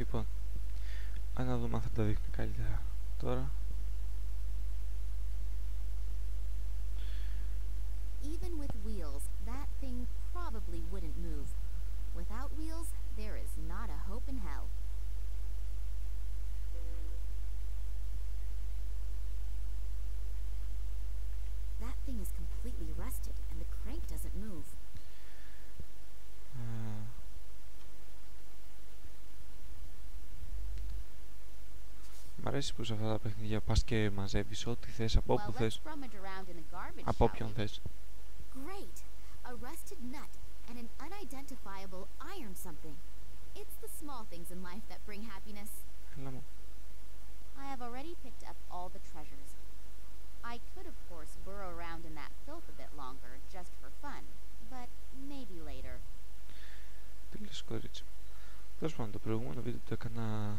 Λοιπόν, να δούμε αν θα τα δείχνει καλύτερα τώρα. Even with wheels, that thing probably wouldn't move. Without wheels, there is not a hope in hell. That thing is completely rusted, and the crank doesn't move. Μ' αρέσει που σε αυτά τα παιχνίδια πας και μαζεύεις ό,τι θες από όπου θες, από όποιον θες. Great! A rusted nut and an unidentifiable iron something. It's the small things in life that bring happiness. Έλα μου. I have already picked up all the treasures. I could, of course, burrow around in that filth a bit longer, just for fun, but maybe later. Τι λες, κορίτσι μου. Τέλος πάντων, το προηγούμενο βίντεο το έκανα...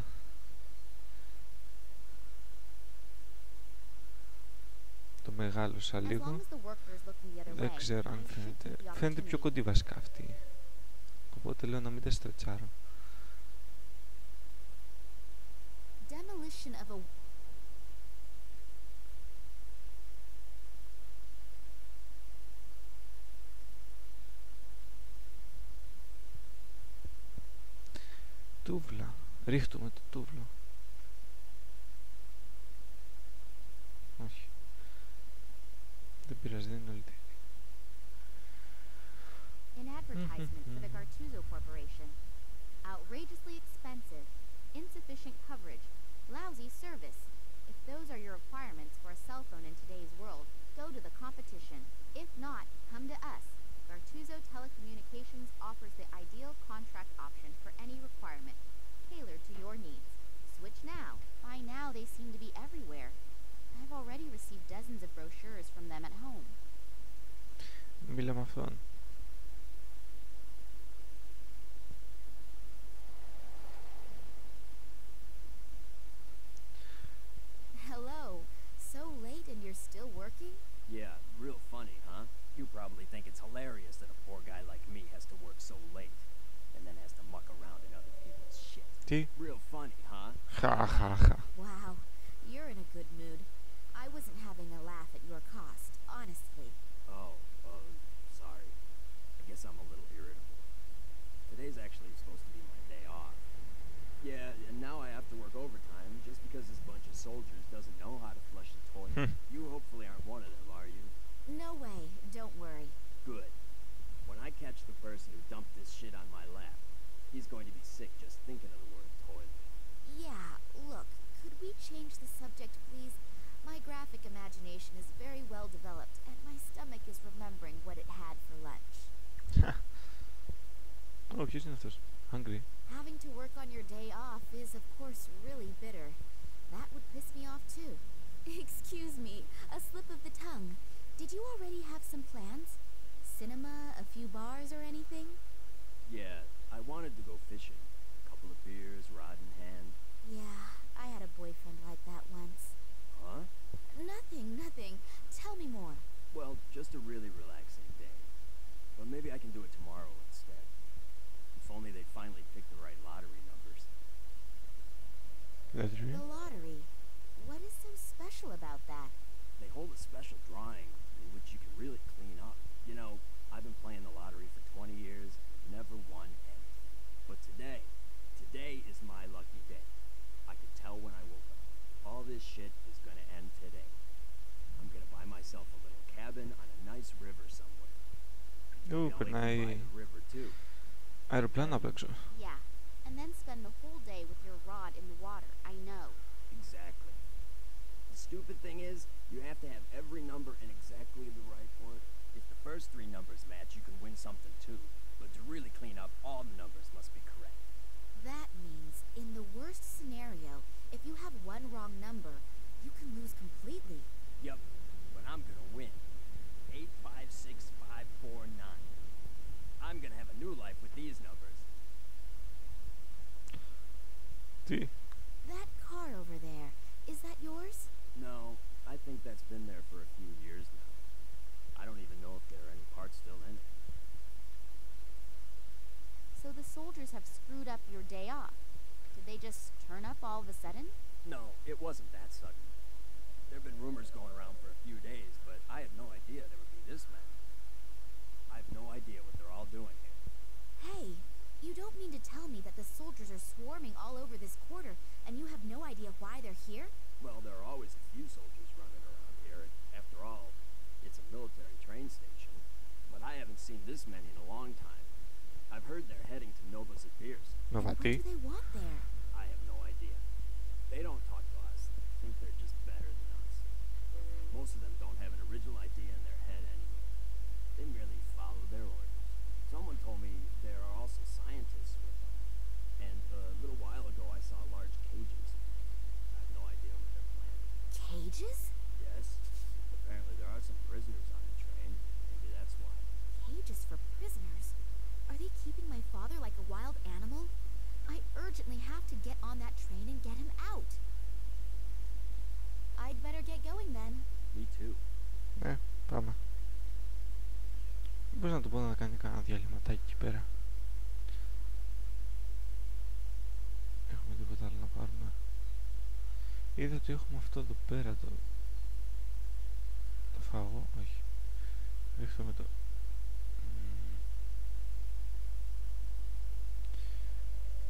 το μεγάλωσα λίγο. Δεν ξέρω αν φαίνεται. Φαίνεται πιο κοντή βασικά αυτή. Οπότε λέω να μην τα στρετσάρω. Demolition of a τούβλα. Ρίχτουμε το τούβλο. Όχι. Δεν πειράζει, δεν είναι όλη τέλεια. An advertisement for the Gartuzo Corporation. Outrageously expensive, insufficient coverage, lousy service. If those are your requirements for a cell phone in today's world, go to the competition. If not, come to us. Gartuzo Telecommunications offers the ideal contract option for any requirement, tailored to your needs. Switch now. By now, they seem to be everywhere. I've already received dozens of brochures from them at home. Μίλα με αυτόν. Hello. So late and you're still working? Yeah, real funny, huh? You probably think it's hilarious that a poor guy like me has to work so late, and then has to muck around in other people's shit. Τι? Real funny, huh? Χαχαχα. Wow, you're in a good mood. I wasn't having a laugh at your cost, honestly. Oh, sorry. I guess I'm a little irritable. Today's actually supposed to be my day off. Yeah, and now I have to work overtime just because this bunch of soldiers doesn't know how to flush the toilet. You hopefully aren't one of them, are you? No way, don't worry. Good. When I catch the person who dumped this shit on my lap, he's going to be sick just thinking of the word toilet. Yeah, look, could we change the subject, please? My graphic imagination is very well developed, and my stomach is remembering what it had for lunch. Ω, ποιος είναι αυτός? Hungry. Having to work on your day off is, of course, really bitter. That would piss me off, too. Excuse me, a slip of the tongue. Did you already have some plans? Cinema, a few bars, or anything? Yeah, I wanted to go fishing. A couple of beers, rod in hand. Yeah, I had a boyfriend like that once. Huh? Nothing. Tell me more. Well, just a really relaxing day. But maybe I can do it tomorrow instead. If only they'd finally pick the right lottery numbers. The lottery. What is so special about that? They hold a special drawing in which you can really clean up. You know, I've been playing the lottery for 20 years, never won anything. But today is my lucky day. I could tell when I woke up. All this shit is gonna end today. I'm gonna buy myself a little cabin on a nice river somewhere. Ου, περνάει αεροπλάνο απ' έξω. Yeah, and then spend the whole day with your rod in the water. I know. Exactly. The stupid thing is, you have to have every number in exactly the right order. If the first three numbers match, you can win something too. But to really clean up, all the numbers must be correct. That means, in the worst scenario, if you have one wrong number, you can lose completely. Yup, but I'm gonna win. 856549. I'm gonna have a new life with these numbers. Τι? That car over there, is that yours? No, I think that's been there for a few years now. I don't even know if there are any parts still in it. So the soldiers have screwed up your day off. To they just turn up all of a sudden? No, it wasn't that sudden. There have been rumors going around for a few days, but I had no idea there would be this many. I have no idea what they're all doing here. Hey, you don't mean to tell me that the soldiers are swarming all over this quarter, and you have no idea why they're here? Well, there are always a few soldiers running around here. After all, it's a military train station. But I haven't seen this many in a long time. I've heard they're heading to Novosibirsk. What do Νοβατή. they want there? I have no idea. They don't talk to us. They think they're just better than us. Most of them don't have an original idea in their head anyway. They merely follow their orders. Someone told me there are also scientists with them. And a little while ago I saw large cages. I have no idea what they're planning. Cages? Yes, apparently there are some prisoners on the train. Maybe that's why. Cages for prisoners? Are they keeping my father like a wild animal? I urgently have to get on that train and get him out. I'd better get going then. Me too. Ναι, πάμε. Μπορείς να του πω να κάνει κανένα διαλυματάκι εκεί πέρα. Έχουμε τίποτα άλλο να πάρουμε? Είδα ότι έχουμε αυτό εδώ πέρα το φαγό, όχι. Ρίχνουμε το...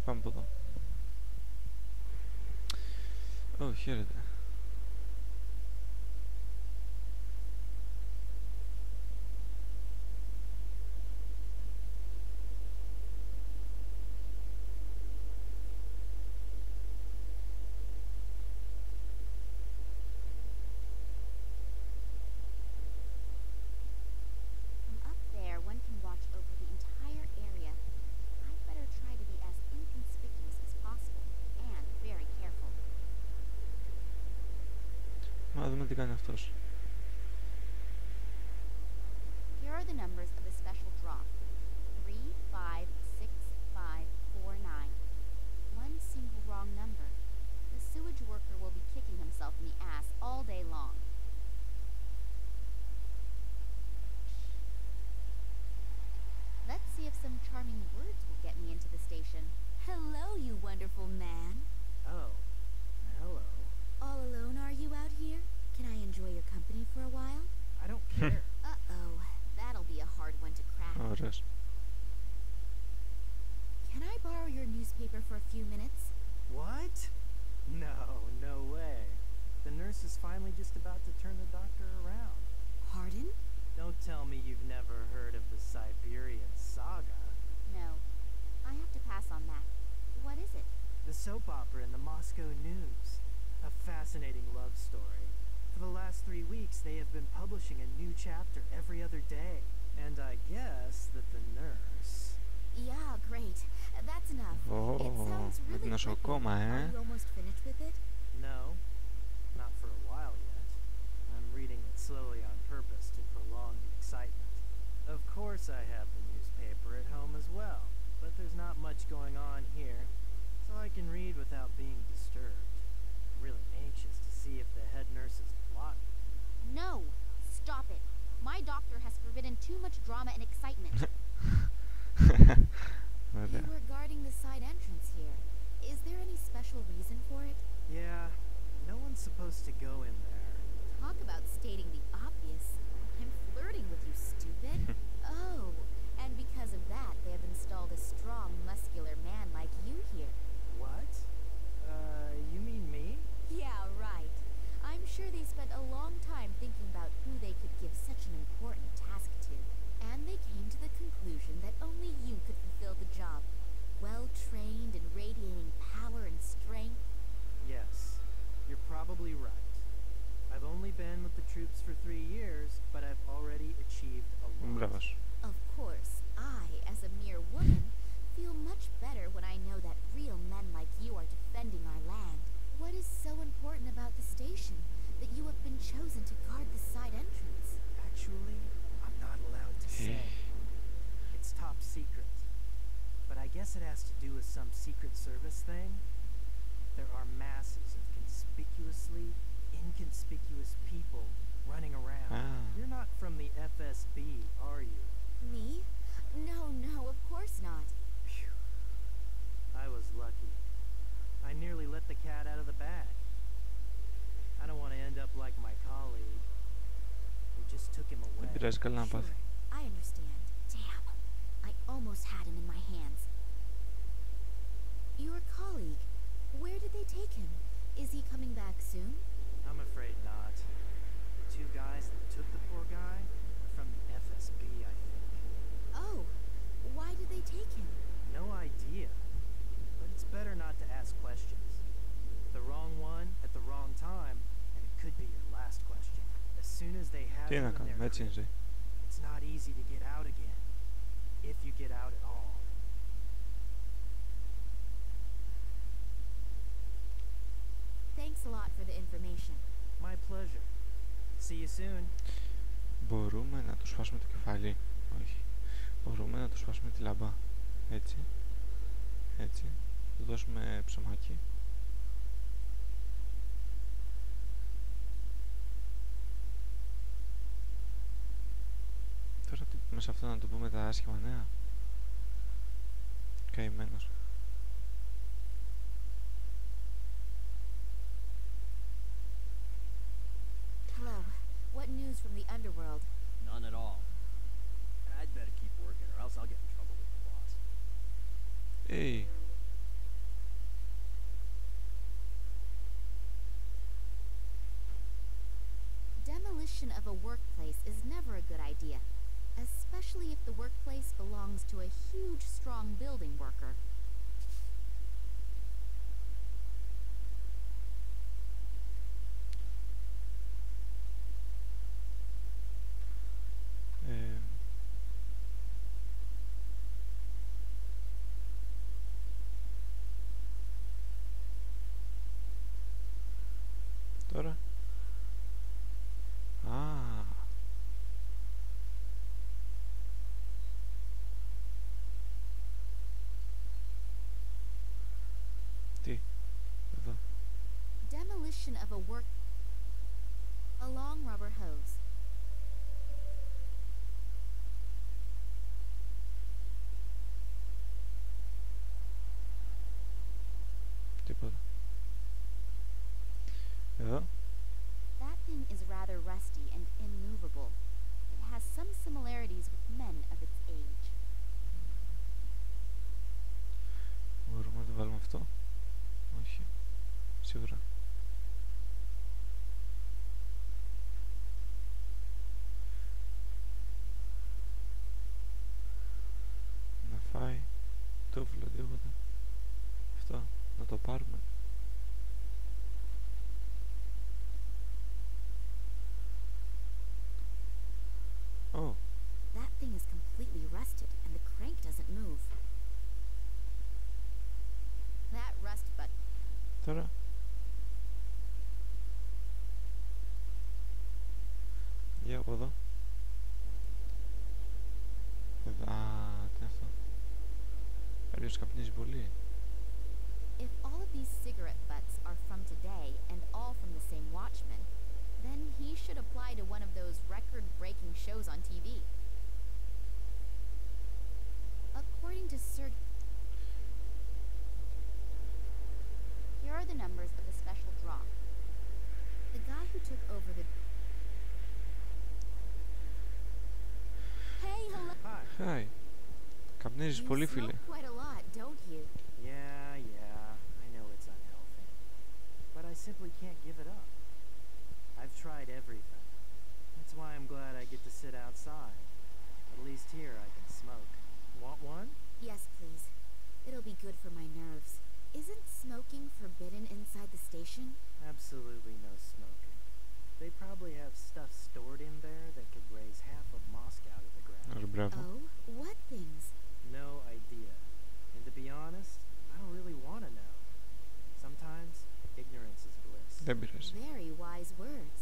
Πάμε από εδώ. Ω, χαίρετε. From up there, one can watch over the entire area. I'd better try to be as inconspicuous as possible, and very careful. Να δούμε τι κάνει αυτός. Here are the numbers of the special draw. 3, 5, 6, 5, 4, 9. One single wrong number. The sewage worker will be kicking himself in the ass all day long. Let's see if some charming words will get me into the station. Hello, you wonderful man. Oh, hello. All alone are you out here? Can I enjoy your company for a while? I don't care. Uh-oh, that'll be a hard one to crack. Ωραίος. Can I borrow your newspaper for a few minutes? What? No way. The nurse is finally just about to turn the doctor around. Pardon? Don't tell me you've never heard of the Siberian Saga. No. I have to pass on that. What is it? The soap opera in the Moscow News. A fascinating love story. For the last 3 weeks, they have been publishing a new chapter every other day. And I guess that the nurse... Yeah, great. That's enough. It sounds Με really την gripping. νοσοκόμα, Are you almost finished with it? No, not for a while yet. I'm reading it slowly on purpose to prolong the excitement. Of course I have the newspaper at home as well, but there's not much going on here, so I can read without being disturbed. I'm really anxious to see if the head nurse is plotting. No. Stop it. My doctor has forbidden too much drama and excitement. Ωραία. You were guarding the side entrance here. Is there any special reason for it? Yeah, no one's supposed to go in there. Talk about stating the obvious. I'm flirting with you, stupid. Oh, and because of that, they have installed a strong, muscular man like you here. What? You mean me? Yeah, right. I'm sure they spent a long time thinking about who they could give such an important task to. And they came to the conclusion that only you could fulfill the job. Well-trained and radiating power and strength. Yes, you're probably right. I've only been with the troops for 3 years, but I've already achieved a lot. Μπράβος. Of course, I, as a mere woman, feel much better when I know that real men like you are defending our land. What is so important about the station that you have been chosen to guard the side entrance? Actually, I'm not allowed to say. It's top secret. But I guess it has to do with some secret service thing. There are masses of conspicuously inconspicuous people running around. Ah. You're not from the FSB, are you? Me? No, of course not. Phew. I was lucky. πειράζει, καλά να πάθει. I understand. Damn. I almost had him in my hands. Your colleague, where did they take him? Is he coming back soon? I'm afraid not. The two guys that took the poor guy are from the FSB, I think. Oh, why did they take him? No idea. But it's better not to ask questions. The wrong one at the wrong time, and it could be your last question. As soon as they have Τι him να in their κάνουμε, έτσι είναι η ζωή. it's not easy to get out again. If you get out at all. Thanks a lot for the information. My pleasure. See you soon. Μπορούμε να του σπάσουμε το κεφάλι. Όχι. Μπορούμε να του σπάσουμε τη λαμπά. Έτσι. Έτσι. Του δώσουμε ψωμάκι. Τώρα τι πούμε σε αυτό, να του πούμε τα άσχημα νέα. Καημένος. Hello. What news from the underworld? None at all. I'd better keep working or else I'll get in trouble with the boss. Hey. Demolition of a workplace is never a good idea, especially if the workplace belongs to a huge, strong building worker. Τώρα. Α. Τι. Εδώ. Demolition of a work... A long rubber hose. Τίποτα. Εδώ. That thing is rather rusty and immovable. It has some similarities with men of its age. Μπορούμε να το βάλουμε αυτό. Όχι. Σίγουρα. Να φάει. Τούφλο, τίποτα. Αυτό. Να το πάρουμε. Oh. That thing is completely rusted and the crank doesn't move. That rust button. Τώρα. Για από εδώ. Α, τι είναι αυτό. Κάποιος καπνίζει πολύ. If all of these cigarette butts are from today and all from the same watchman, then he should apply to one of those record-breaking shows on TV. According to Sir... Here are the numbers of the special draw. The guy who took over the... Hey, hello! Hi. Hi. Καπνίζεις πολύ, You φίλε. smoke quite a lot, don't you? Yeah, I know it's unhealthy. But I simply can't give it up. I've tried everything. That's why I'm glad I get to sit outside. At least here I can smoke. Want one? Yes, please. It'll be good for my nerves. Isn't smoking forbidden inside the station? Absolutely no smoking. They probably have stuff stored in there that could raise half of Moscow to the ground. Ωραία, μπράβο. Oh, what things? No idea. And to be honest, I don't really want to know. Sometimes ignorance is bliss. Δεν πειράζει. Very wise words.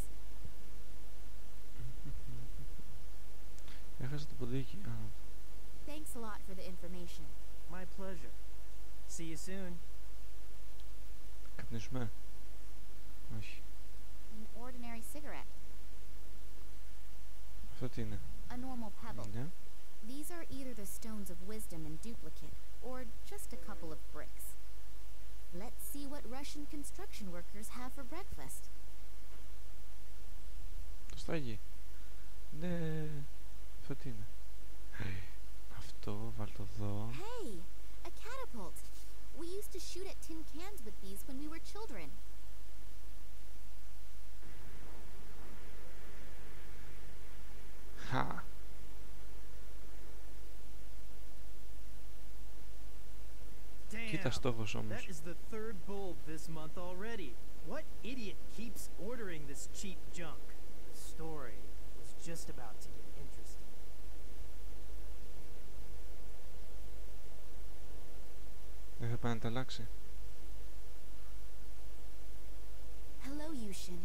Έχασα το ποντίκι. Α, Thanks a lot for the information. My pleasure. See you soon. καπνίσουμε. Όχι. An ordinary cigarette. Αυτό τι είναι. A normal pebble. Ναι. These are either the stones of wisdom in duplicate, or just a couple of bricks. Let's see what Russian construction workers have for breakfast. Το στάγι. Ναι, αυτό τι είναι? Αυτό, βάλ' το εδώ. Hey, a catapult. We used to shoot at tin cans with these when we were children. Χα. Κοίτα Damn, στόχος that όμως. is the third bulb this month already. What idiot keeps ordering this cheap junk? The story was just about to get interesting. Δεν θα πάει να τα αλλάξει. Hello, Yushin.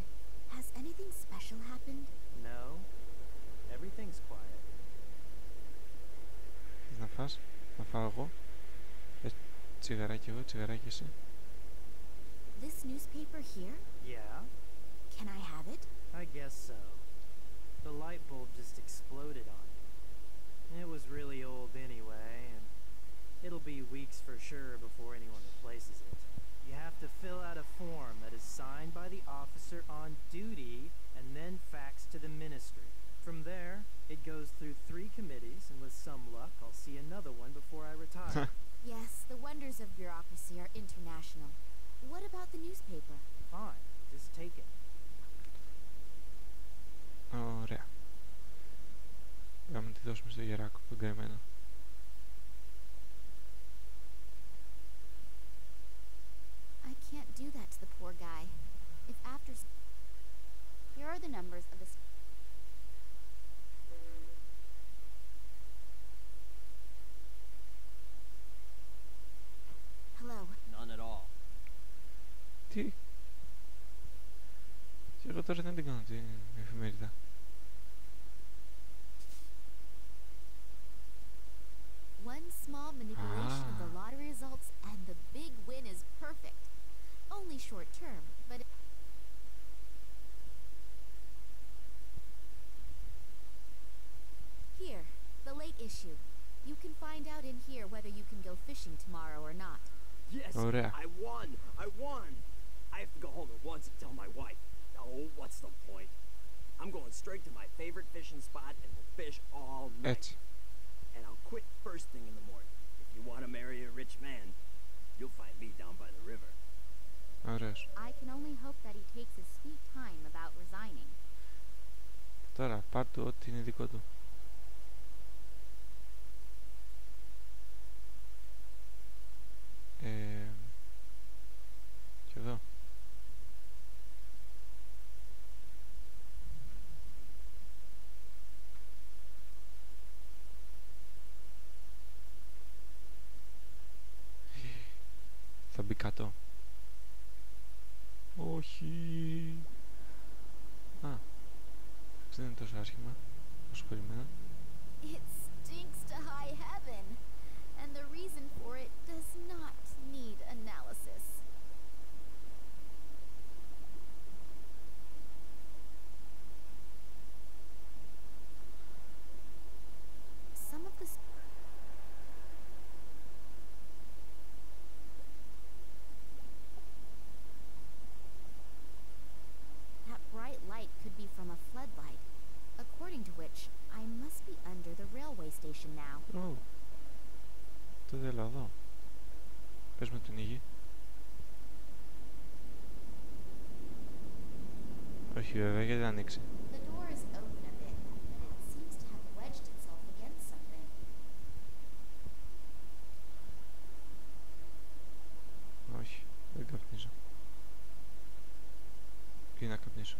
Has anything special happened? No, everything's quiet. Θες να φας? Να φάω εγώ. Τσιγαράκι εγώ, τσιγαράκι εσύ. This newspaper here? Yeah, Can I have it? I guess so. The light bulb just exploded on me. It was really old anyway, and it'll be weeks for sure before anyone replaces it. You have to fill out a form that is signed by the officer on duty and then faxed to the ministry. From there, it goes through 3 committees, and with some luck, I'll see another one before I retire. Yes, the wonders of bureaucracy are international. What about the newspaper? Fine, just take it. Ωραία. Πάμε να τη δώσουμε στο γεράκο, τον καημένο. I can't do that to the poor guy. If after... Here are the numbers of the... Hello. None at all. Τι? Και εγώ τώρα δεν την κάνω την εφημερίδα. One small manipulation of the lottery results and the big win is perfect. Only short term, but... Here, the late issue. You can find out in here whether you can go fishing tomorrow or not. Yes, Ωραία. I won! I won! I have to go home at once and tell my wife. Oh, what's the point? I'm going straight to my favorite fishing spot and will fish all night. Έτσι. And I'll quit first thing in the morning. If you want to marry a rich man, you'll find me down by the river. Ωραίος. I can only hope that he takes his sweet time about resigning. Τώρα πάρ' του ό,τι είναι δικό του. Και εδώ. Θα μπει κάτω. Όχι. Α, δεν είναι τόσο άσχημα όσο περιμένα. It stinks to high heaven, and the reason for it does not need analysis. Some of the that bright light could be from a floodlight, according to which I must be under the railway station now. Ω, τότε έλα εδώ. Πες με τον ήγη. Όχι βέβαια, γιατί δεν ανοίξει. The door is open a bit, but it seems to have wedged itself against something. Όχι, δεν καπνίζω. Τι να καπνίσω.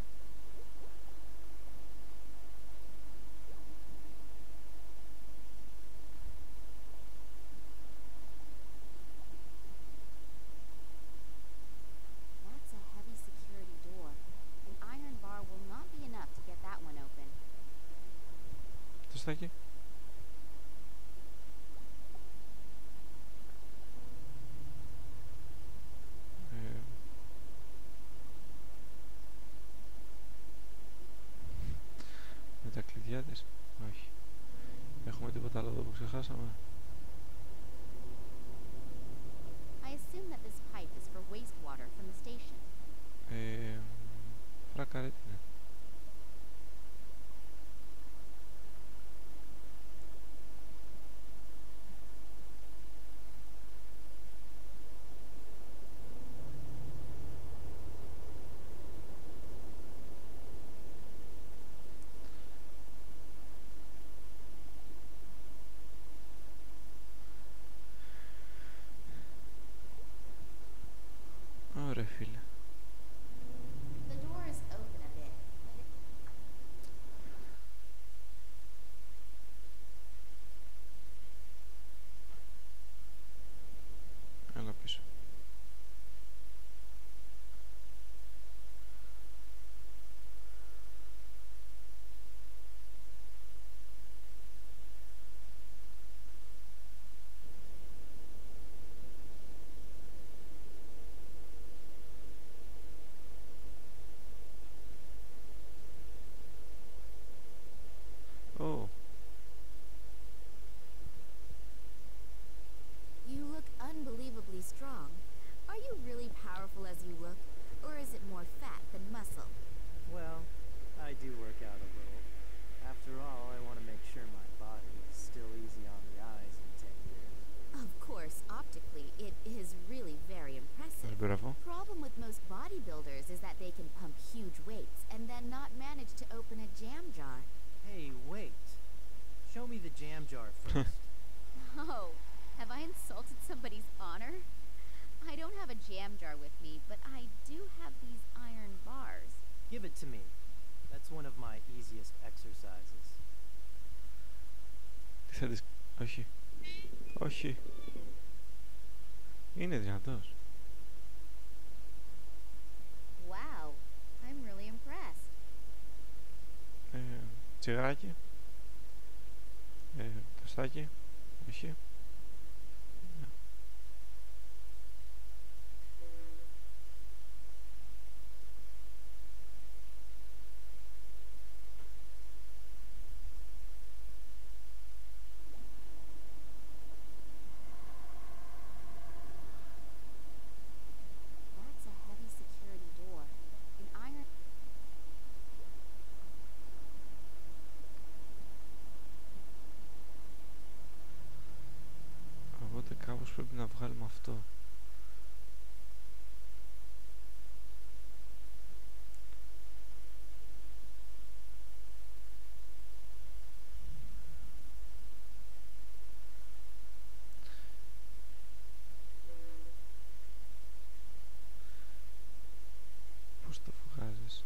That's a heavy security door. An iron bar will not be enough to get that one open. Το στάκι. Με τα κλειδιά της. Όχι. Έχουμε τίποτα άλλο εδώ που ξεχάσαμε. I assume that this pipe is for wastewater from the station. Φράκαρε τι είναι. Μπράβο. Problem with most bodybuilders is that they can pump huge weights and then not manage to open a jam jar. Hey, wait. Show me the jam jar first. Oh, have I insulted somebody's honor? I don't have a jam jar with me, but I do have these iron bars. Give it to me. That's one of my easiest exercises. Τι θα δεις... Όχι. Όχι. Είναι δυνατός. Wow, I'm really impressed. Τσιγαράκι. Τοστάκι. Όχι. That's a heavy security door. An iron... Οπότε κάπως πρέπει να βγάλουμε αυτό. Πώς το βγάζεις?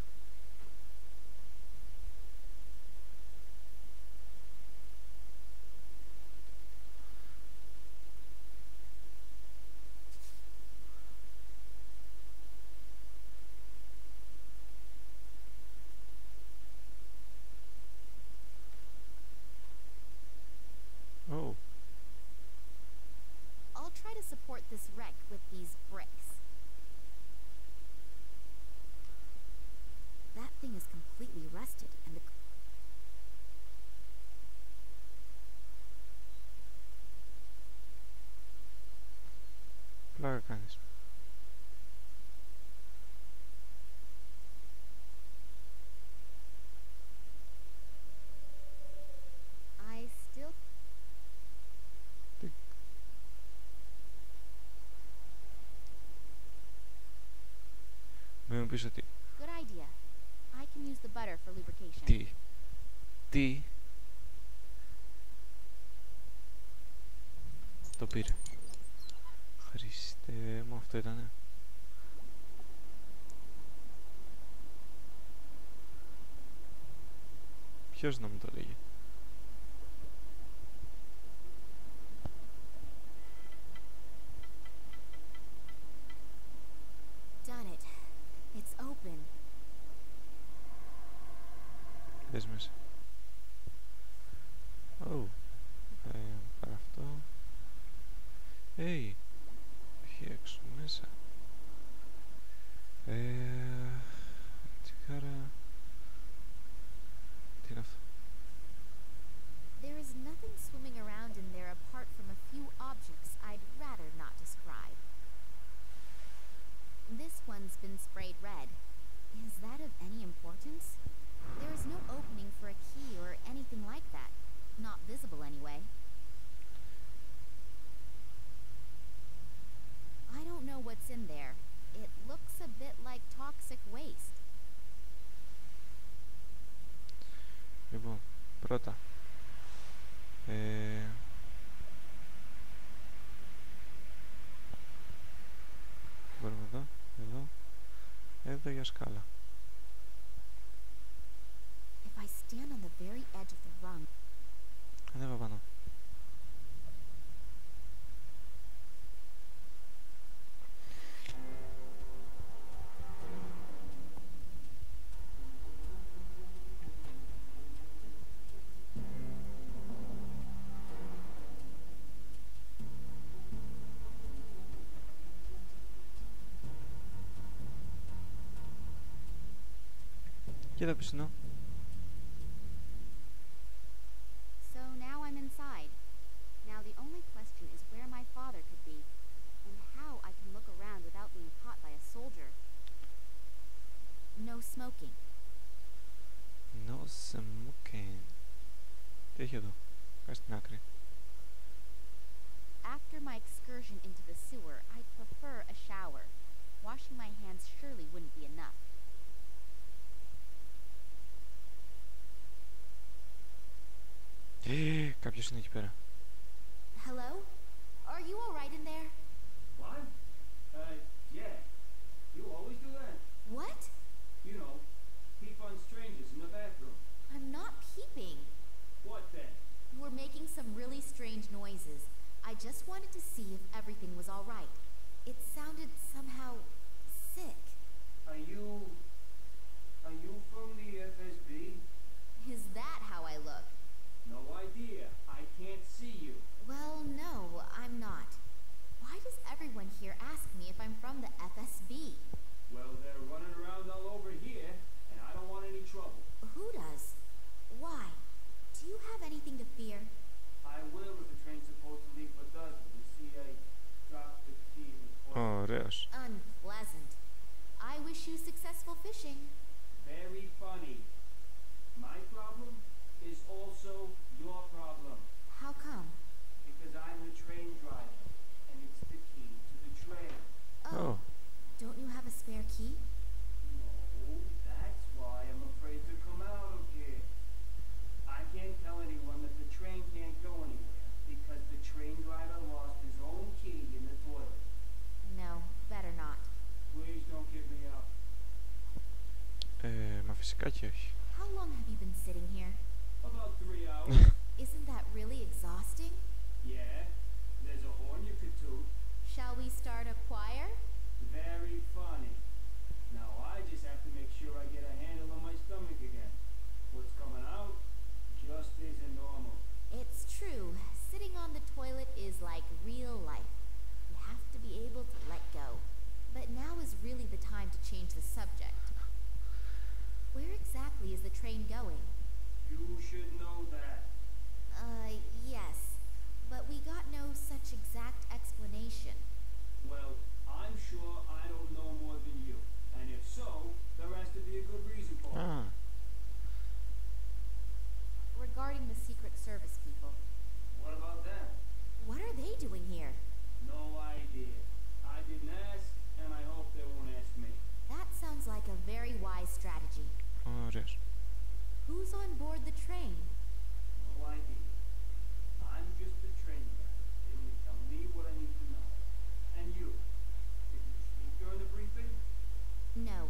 Oh, I'll try to support this wreck with these bricks. That thing is completely rusted, and the... πλάκα κάνεις. I still... Μην μου πεις ότι... Good idea. I can use the butter for lubrication. Τι... Το πήρε. Χριστέ μου, αυτό ήτανε. Ποιος να μου το λέγει? Done it. It's open. Δες μέσα. Ω, πάρε αυτό. Hey, έχει έξω μέσα. Τσιγάρα. Τι είναι αυτό? There is nothing swimming around in there apart from a few objects I'd rather not describe. This one's been sprayed red. Is that of any importance? There is no opening for a key or anything like that. Not visible anyway. I don't know what's in there. It looks a bit like toxic waste. Λοιπόν, πρώτα. Μπορούμε εδώ, εδώ για σκάλα. If I stand on the very edge of the rung, Ανέβα πάνω. Και το πισινό. so now I'm inside. Now the only question is where my father could be, and how I can look around without being caught by a soldier. No smoking. No smoking. Τι έχει εδώ? Κάτσε στην άκρη. After my excursion into the sewer, I'd prefer a shower. Washing my hands surely wouldn't be enough. Κάποιος είναι εκεί πέρα. Hello? Are you alright in there? What? Yeah. You always do that? What? You know, peep on strangers in the bathroom. I'm not peeping. What then? You were making some really strange noises. I just wanted to see if everything was alright. It sounded somehow sick. Are you from the FSB? Is that how I look? No idea. I can't see you. Well, no, I'm not. Why does everyone here ask me if I'm from the FSB? Well, they're running around all over here, and I don't want any trouble. Who does? Why? Do you have anything to fear? I will if the train's supposed to leave but doesn't. You see, I dropped the key in the toilet. Ωραίος. Unpleasant. I wish you successful fishing. Very funny. My problem is also your problem. How come? Because I'm the train driver, and it's the key to the train. Oh. Don't you have a spare key? No, that's why I'm afraid to come out of here. I can't tell anyone that the train can't go anywhere because the train driver lost his own key in the toilet. No, better not. Please don't get me out. Μα φυσικά και όχι. How long have you been sitting here? About 3 hours. Isn't that really exhausting? Yeah, there's a horn you could toot. Shall we start a choir? Very funny. Now I just have to make sure I get a handle on my stomach again. What's coming out just isn't normal. It's true. Sitting on the toilet is like real life. You have to be able to let go. But now is really the time to change the subject. Where exactly is the train going? You should know that. Yes. But we got no such exact explanation. Well, I'm sure I don't know more than you. And if so, there has to be a good reason for it. Α, Regarding the Secret Service people, What about them? what are they doing here? No idea. I didn't ask, and I hope they won't ask me. That sounds like a very wise strategy. ωραίος. Who's on board the train? No idea. I'm just the train guy. They only tell me what I need to know. And you? Did you speak during the briefing? No,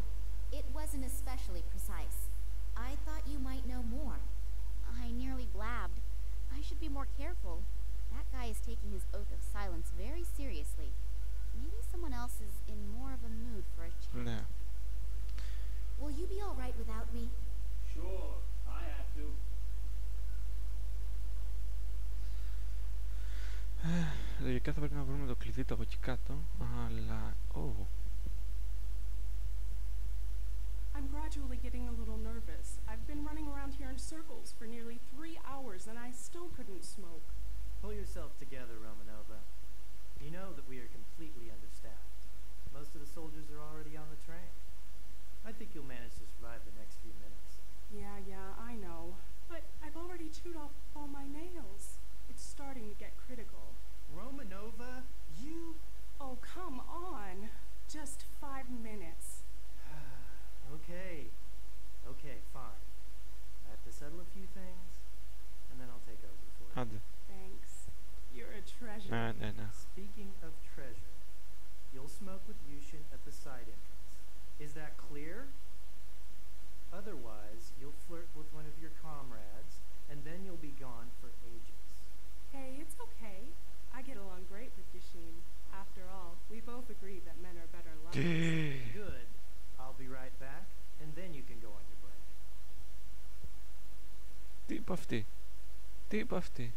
it wasn't especially precise. I thought you might know more. I nearly blabbed. I should be more careful. That guy is taking his oath of silence very seriously. Maybe someone else is in more of a mood for a chat. Ναι. Will you be all right without me? Sure, I have to. Λογικά θα πρέπει να βρούμε το κλειδί του από εκεί κάτω, αλλά... Oh. I'm gradually getting a little nervous. I've been running around here in circles for nearly 3 hours and I still couldn't smoke. Pull yourself together, Romanova. You know that we are completely understaffed. Most of the soldiers are already on the train. I think you'll manage to survive the next few minutes. Yeah, I know. But I've already chewed off all my nails. It's starting to get critical. Romanova, you... Oh, come on. Just 5 minutes. Okay, fine. I have to settle a few things, and then I'll take over for you. Άντε. Thanks. You're a treasure. Ναι. Speaking of treasure, you'll smoke with Yushin at the side entrance. Is that clear? Otherwise, you'll flirt with one of your comrades, and then you'll be gone for ages. Hey, it's okay. I get along great with Yashin. After all, we both agree that men are better lovers. Good. I'll be right back, and then you can go on your break. Τι είπε αυτή?